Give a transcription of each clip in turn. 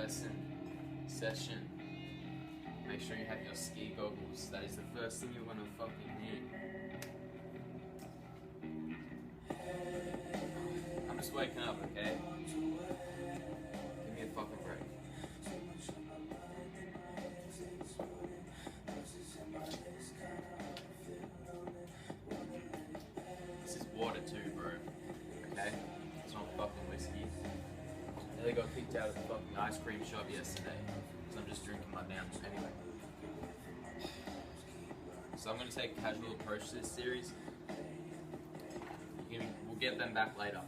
lesson session. Make sure you have your ski goggles. That is the first thing you're gonna fucking need. I'm just waking up, okay? Give me a fucking break. This is water too, bro. Okay? It's not fucking whiskey. They got kicked out of the fucking ice cream shop yesterday. So I'm just drinking my damn anyway. So I'm gonna take a casual approach to this series. We'll get them back later.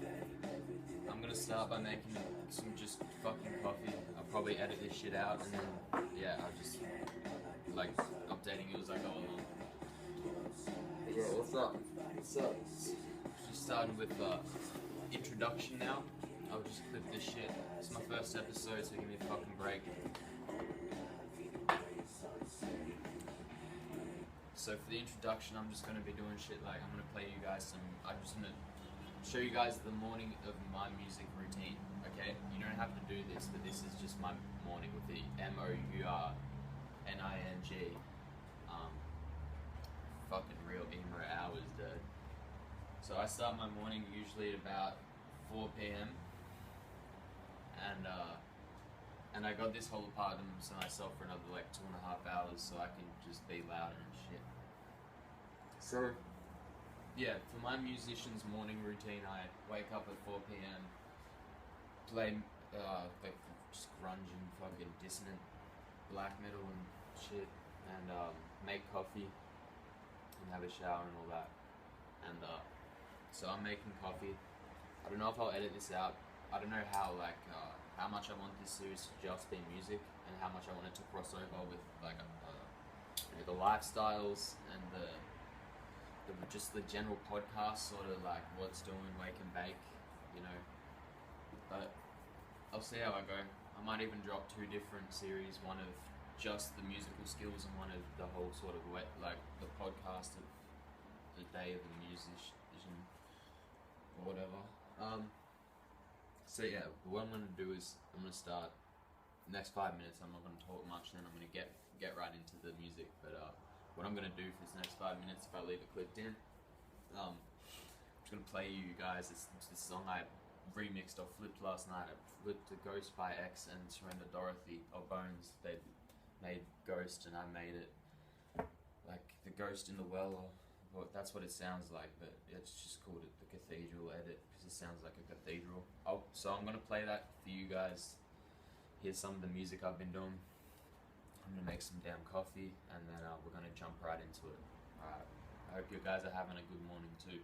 I'm gonna start by making some just fucking coffee. I'll probably edit this shit out and then yeah, I'll just like updating you as I go along. But yeah, what's up? What's up? Just starting with introduction now. I'll just clip this shit. It's my first episode, so give me a fucking break. So for the introduction, I'm just going to be doing shit like, I'm going to play you guys some, I'm just going to show you guys the morning of my music routine, okay? You don't have to do this, but this is just my morning with the MOURNING. Fucking real emo hours, dude. So I start my morning usually at about 4 p.m. And I got this whole apartment to myself for another like 2.5 hours, so I can just be louder and shit. So, yeah, for my musician's morning routine, I wake up at 4 p.m., play like just grunge and fucking dissonant black metal and shit, and make coffee and have a shower and all that. And so I'm making coffee. I don't know if I'll edit this out. I don't know how how much I want this series to just be music and how much I want it to cross over with like the lifestyles and the just the general podcast, sort of like what's doing, wake and bake, you know. But I'll see how I go. I might even drop 2 different series, one of just the musical skills and one of the whole sort of like the podcast of the day of the musician or whatever. So yeah, what I'm going to do is I'm going to start the next 5 minutes. I'm not going to talk much, then I'm going to get right into the music. But what I'm going to do for this next 5 minutes, if I leave it clipped in, I'm just going to play you guys this song I remixed or flipped last night. I flipped a Ghost by X and Surrender Dorothy, or Bones. They made Ghost and I made it like the Ghost in the Well, or well, that's what it sounds like, but it's just called it the Cathedral edit because it sounds like a cathedral. So I'm going to play that for you guys. Here's some of the music I've been doing. I'm going to make some damn coffee and then we're going to jump right into it. Alright, I hope you guys are having a good morning too.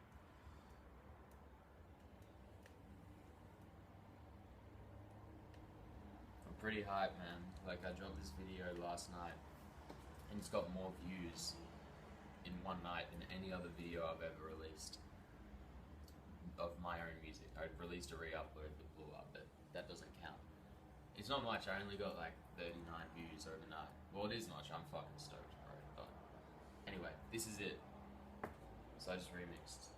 I'm pretty hyped, man. Like, I dropped this video last night and it's got more views in one night than any other video I've ever released of my own music. I released a re-upload that blew up, but that doesn't count. It's not much. I only got like 39 views overnight. Well, it is much. I'm fucking stoked, bro. But anyway, this is it. So I just remixed.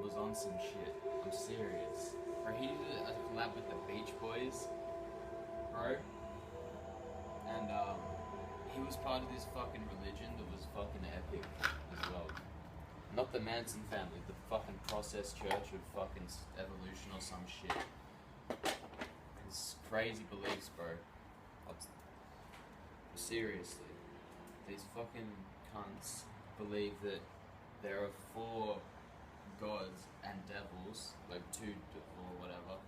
Was on some shit. I'm serious. Bro, he did a collab with the Beach Boys, bro. And he was part of this fucking religion that was fucking epic as well. Not not the Manson family, the fucking process church of fucking evolution or some shit. It's crazy beliefs, bro. Seriously, these fucking cunts believe that there are 4 gods and devils, like 2 or whatever,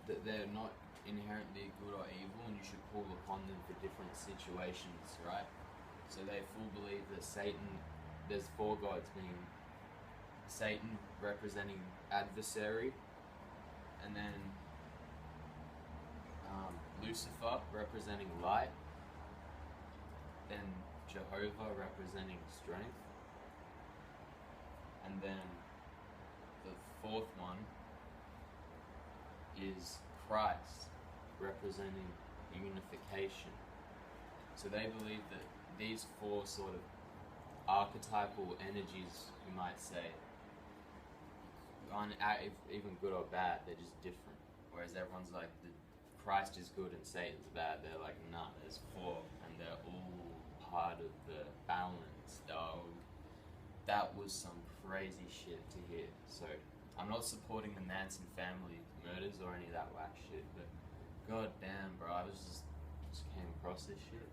that they're not inherently good or evil, and you should call upon them for different situations, right? So they full believe that Satan, there's 4 gods, being Satan representing adversary, and then Lucifer representing light, then Jehovah representing strength, and then the 4th one is Christ representing unification. So they believe that these 4 sort of archetypal energies, you might say, aren't even good or bad, they're just different. Whereas everyone's like, Christ is good and Satan's bad. They're like, nah, there's 4 and they're all part of the balance, dog. That was some crazy shit to hear. So I'm not supporting the Manson family murders or any of that whack shit, but god damn, bro, I just came across this shit.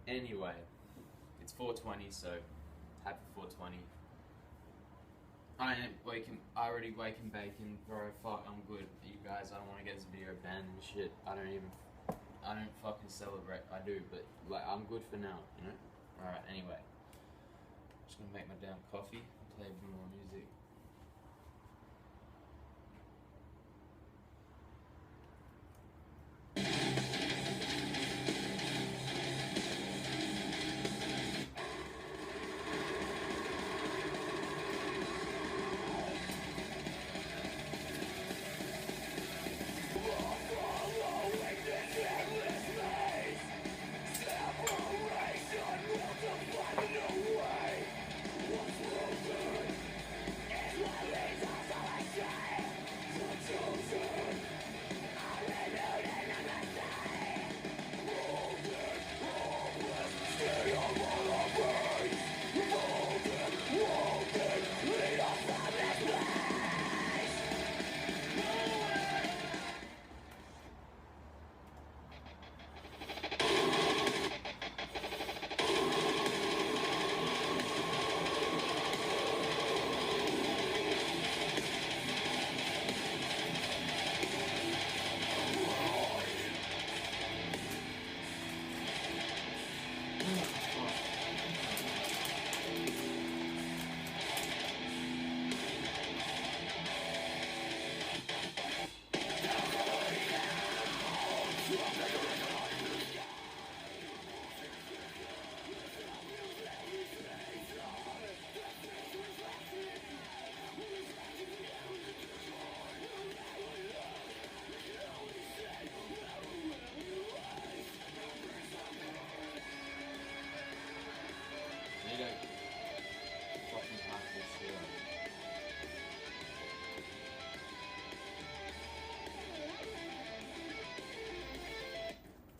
Anyway, it's 420, so happy 420. I already wake and bacon, bro. Fuck, I'm good. You guys, I don't want to get this video banned and shit. I don't fucking celebrate. I do, but like, I'm good for now, you know? Alright, anyway. Just gonna make my damn coffee, play a bit more music.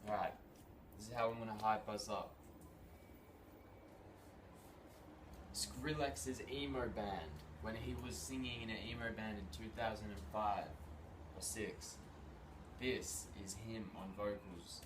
Alright, this is how I'm gonna hype us up. Skrillex's emo band, when he was singing in an emo band in 2005 or 6, this is him on vocals.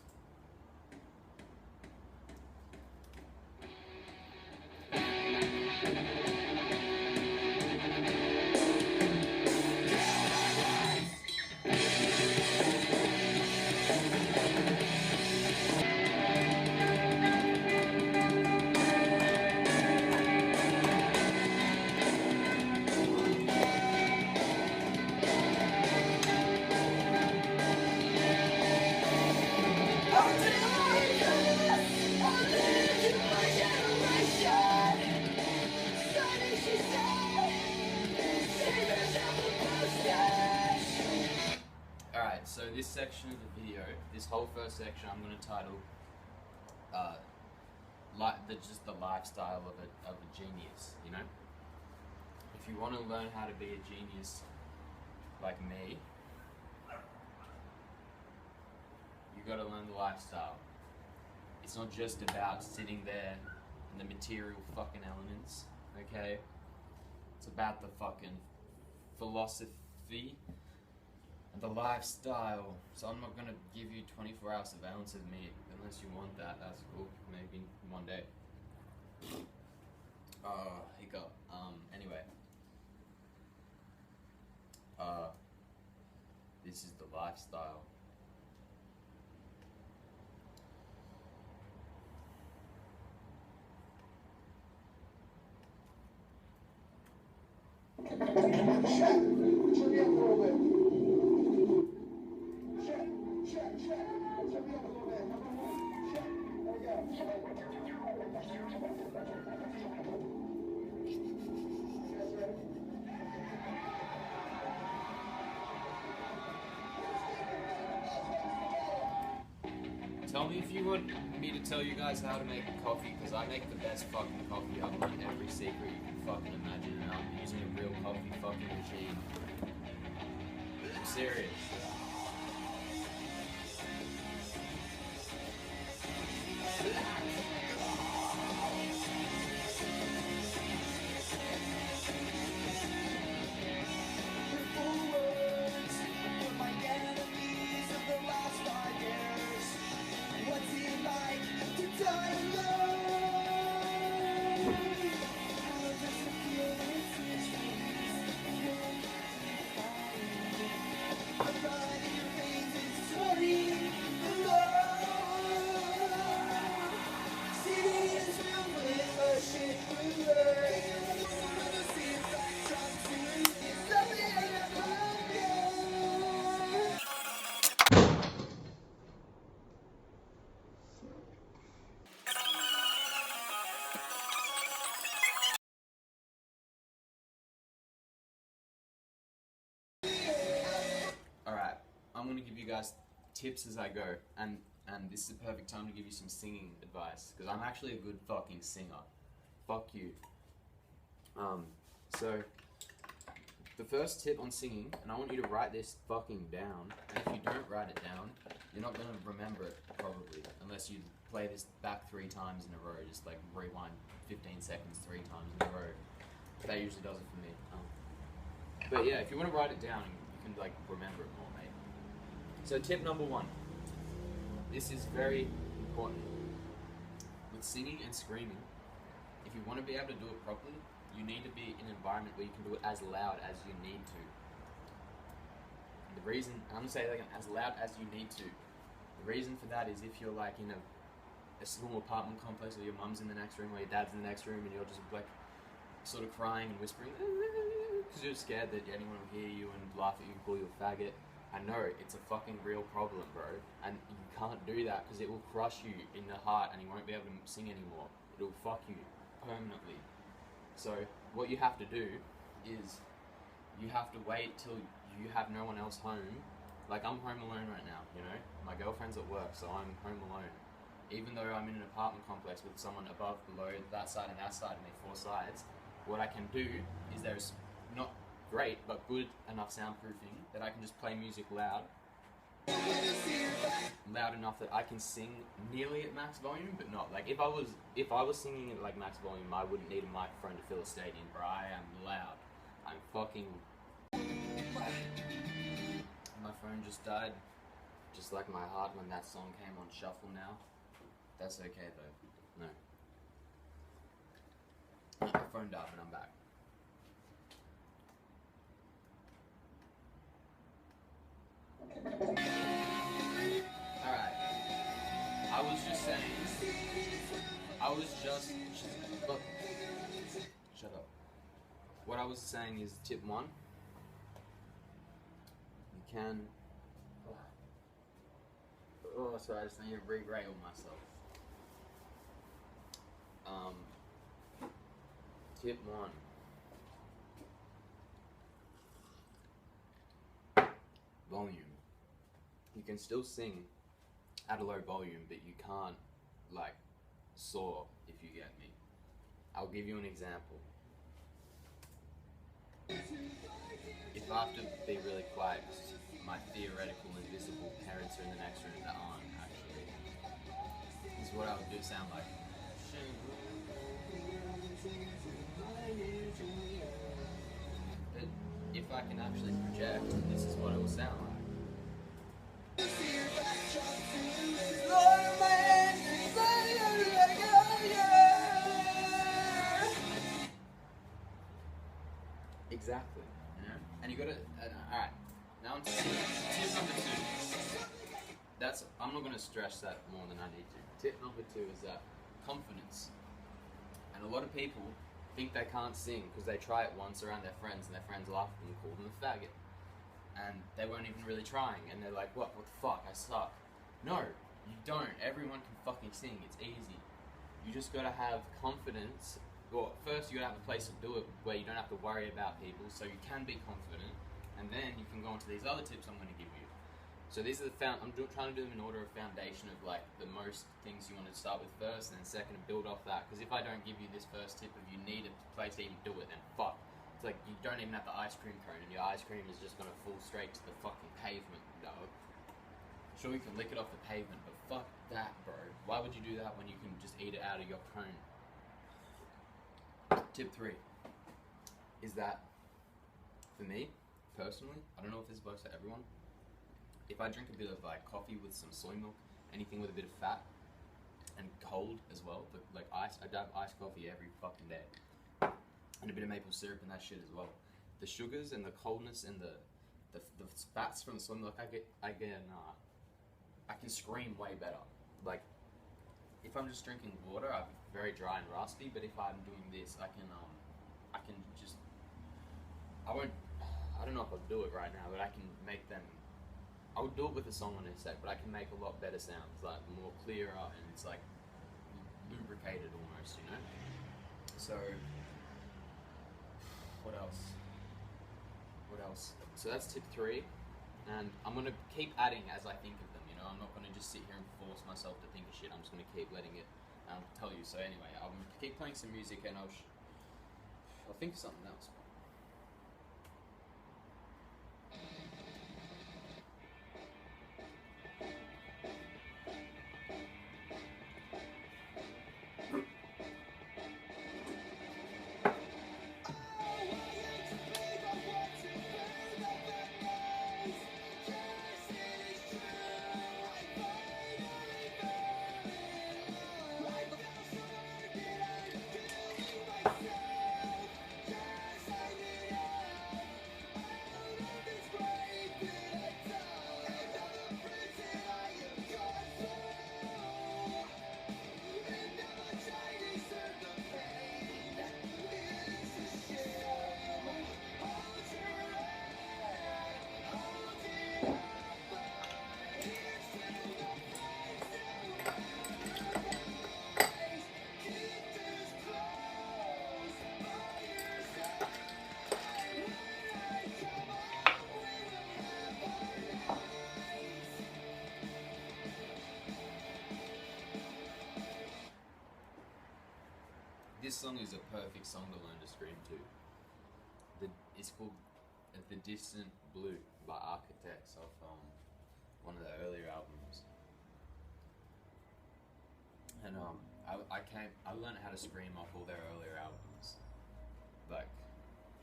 Alright, so this section of the video, this whole first section, I'm going to title just the lifestyle of a genius, you know? If you want to learn how to be a genius like me, you got to learn the lifestyle. It's not just about sitting there and the material fucking elements, okay? It's about the fucking philosophy and the lifestyle. So I'm not gonna give you 24-hour surveillance of me unless you want that. That's cool. Maybe one day. Hiccup. Anyway. This is the lifestyle. Check. Turn me up a little bit. Check. Turn me up a little bit. Check. There we go. You guys ready? Tell me if you want me to tell you guys how to make coffee, because I make the best fucking coffee. I've learned every secret you can fucking imagine, and I'm using a real coffee fucking machine. I'm serious. Alright, I'm gonna give you guys tips as I go, and this is the perfect time to give you some singing advice, because I'm actually a good fucking singer. Fuck you. So, the first tip on singing, and I want you to write this fucking down, and if you don't write it down, you're not gonna remember it, probably, unless you play this back 3 times in a row, just like rewind 15 seconds 3 times in a row. That usually does it for me. But yeah, if you want to write it down, you can like remember it more, mate. So tip number 1. This is very important. With singing and screaming, if you want to be able to do it properly, you need to be in an environment where you can do it as loud as you need to. And the reason, I'm going to say it again, as loud as you need to. The reason for that is if you're like in a small apartment complex, or your mum's in the next room, or your dad's in the next room, and you're just like sort of crying and whispering because you're scared that anyone will hear you and laugh at you and call you a faggot. I know, it's a fucking real problem, bro, and you can't do that because it will crush you in the heart and you won't be able to sing anymore. It'll fuck you permanently. So what you have to do is you have to wait till you have no one else home. Like, I'm home alone right now, you know? My girlfriend's at work, so I'm home alone. Even though I'm in an apartment complex with someone above, below, that side and that side, and they're 4 sides, what I can do is there's not great, but good enough soundproofing that I can just play music loud enough that I can sing nearly at max volume, but not. Like, if I was singing at like max volume, I wouldn't need a microphone to fill a stadium, bro. I am loud. I'm fucking... My phone just died, just like my heart when that song came on shuffle now. That's okay though. No. My phone died, but I'm back. Alright. Look. Shut up. What I was saying is tip 1. You can... Oh, sorry, I just need to re-rail myself. Tip 1. Volume. You can still sing at a low volume, but you can't, like, soar, if you get me. I'll give you an example. If I have to be really quiet, because my theoretical invisible parents are in the next room that aren't, actually, this is what I would do sound like. I can actually project, and this is what it will sound like. Exactly. You know? And you gotta, alright, now on to tip number 2. I'm not gonna stress that more than I need to. Tip number 2 is that confidence. And a lot of people think they can't sing because they try it once around their friends and their friends laugh at them and call them a faggot. And they weren't even really trying, and they're like, what the fuck, I suck. No, you don't. Everyone can fucking sing, it's easy. You just gotta have confidence. Well, first you gotta have a place to do it where you don't have to worry about people, so you can be confident, and then you can go on to these other tips I'm gonna give you. So these are I'm trying to do them in order of foundation of like the most things you want to start with first, and then second and build off that. Because if I don't give you this first tip, if you need a place to even do it, then fuck. It's like you don't even have the ice cream cone, and your ice cream is just gonna fall straight to the fucking pavement, dog. Sure, you can lick it off the pavement, but fuck that, bro. Why would you do that when you can just eat it out of your cone? Tip 3 is that, for me, personally, I don't know if this works for everyone. If I drink a bit of like coffee with some soy milk, anything with a bit of fat, and cold as well, but like ice, I dab iced coffee every fucking day. And a bit of maple syrup and that shit as well. The sugars and the coldness and the fats from the soy milk, I can scream way better. Like, if I'm just drinking water, I'm very dry and raspy, but if I'm doing this, I can just, I don't know if I'll do it right now, but I can make them, I would do it with a song on a sec, but I can make a lot better sounds, like more clearer, and it's like lubricated almost, you know? So, what else? So that's tip 3, and I'm gonna keep adding as I think of them, you know? I'm not gonna just sit here and force myself to think of shit, I'm just gonna keep letting it tell you. So anyway, I'm gonna keep playing some music, and I'll think of something else. This song is a perfect song to learn to scream to. It's called The Distant Blue by Architects off one of their earlier albums. And I learned how to scream off all their earlier albums. Like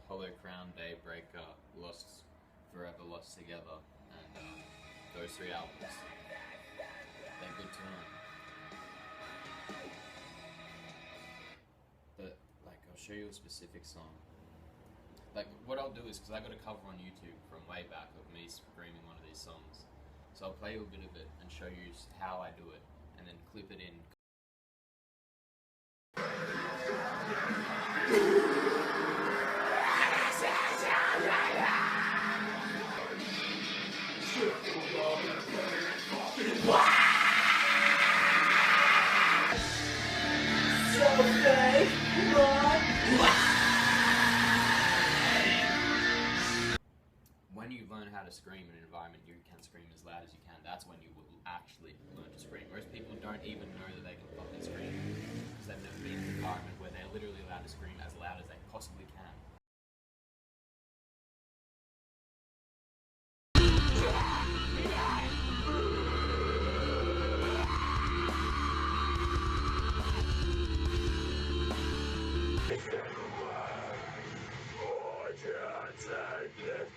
Hollow Crown, Daybreaker, Lost Forever, Lost Together, and those 3 albums. They're good to learn. But like, I'll show you a specific song. Like, what I'll do is, because I got a cover on YouTube from way back of me screaming one of these songs, so I'll play you a bit of it and show you how I do it, and then clip it in. When you learn how to scream in an environment, you can scream as loud as you can. That's when you will actually learn to scream. Most people don't even know that they can fucking scream because they've never been in an environment where they're literally allowed to scream as loud as they possibly can. I can't take it.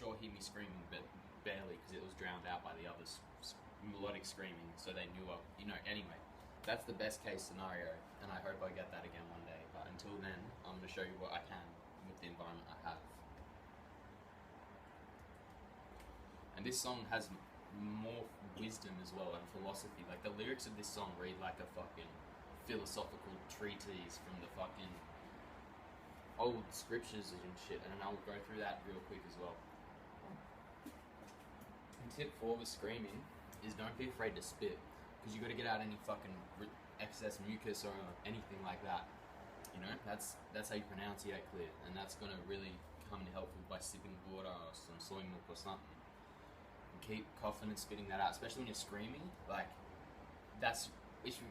sure hear me screaming, but barely because it was drowned out by the other melodic screaming, so they knew anyway. That's the best case scenario, and I hope I get that again one day. But until then, I'm going to show you what I can with the environment I have. And this song has more wisdom as well and philosophy. Like the lyrics of this song read like a fucking philosophical treatise from the fucking old scriptures and shit. And I'll go through that real quick as well. And tip 4 with screaming is don't be afraid to spit, because you got to get out any fucking excess mucus or anything like that. You know, that's how you pronunciate clear, and that's gonna really come in helpful by sipping water or some soy milk or something. And keep coughing and spitting that out, especially when you're screaming. Like that's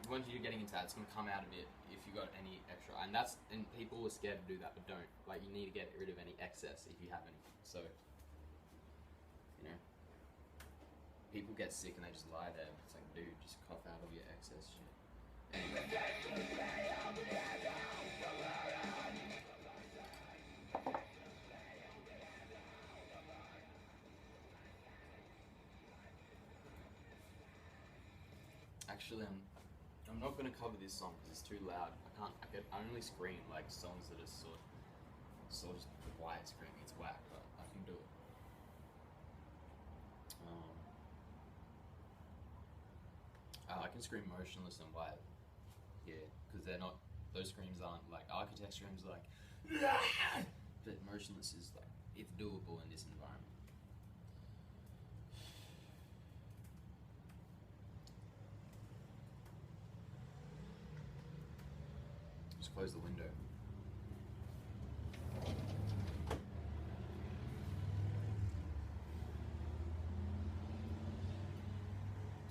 once you're getting into that, it's gonna come out a bit if you got any extra. And people are scared to do that, but don't. Like you need to get rid of any excess if you have anything. So you know, people get sick and they just lie there. It's like, dude, just cough out all your excess shit. Anyway. Actually, I'm not gonna cover this song because it's too loud. I only scream like songs that are sort of quiet screaming. It's whack, but I can do it. I can scream motionless and wild. Yeah, because those screams aren't like architect screams like, but motionless is like, it's doable in this environment. Just close the window.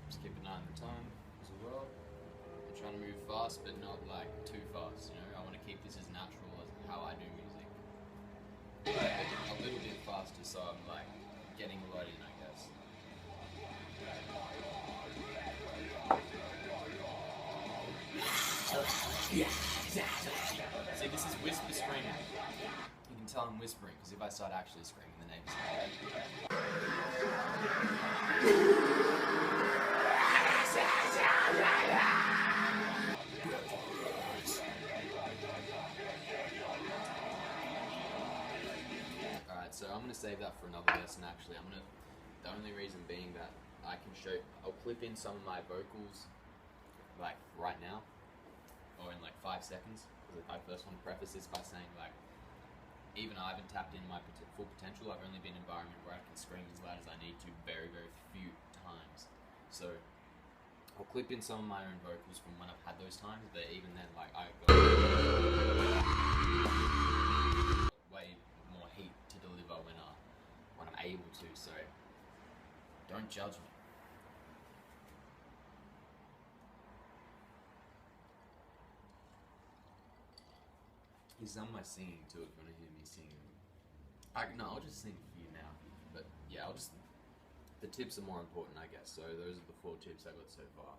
Just keep an eye on the time as well. I'm trying to move fast, but not like too fast. You know, I want to keep this as natural as how I do music. A little bit faster, so I'm like getting a lot in, I guess. See, this is whisper screaming. You can tell I'm whispering, because if I start actually screaming, the neighbors Alright, so I'm going to save that for another lesson actually. The only reason being that I'll clip in some of my vocals like right now, or in like 5 seconds, because I first want to preface this by saying like, even I haven't tapped into my full potential. I've only been in an environment where I can scream as loud as I need to very, very few times. So I'll clip in some of my own vocals from when I've had those times, but even then, like, I got way more heat to deliver when I'm able to, so don't judge me. Here's some of my singing too, if you want to hear me singing. I'll just sing for you now. But yeah, the tips are more important, I guess. So those are the 4 tips I got so far.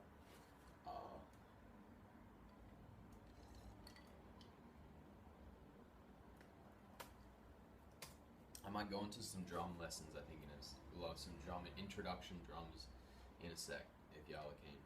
I might go into some drum lessons, I think, some introduction drums in a sec, if y'all are keen.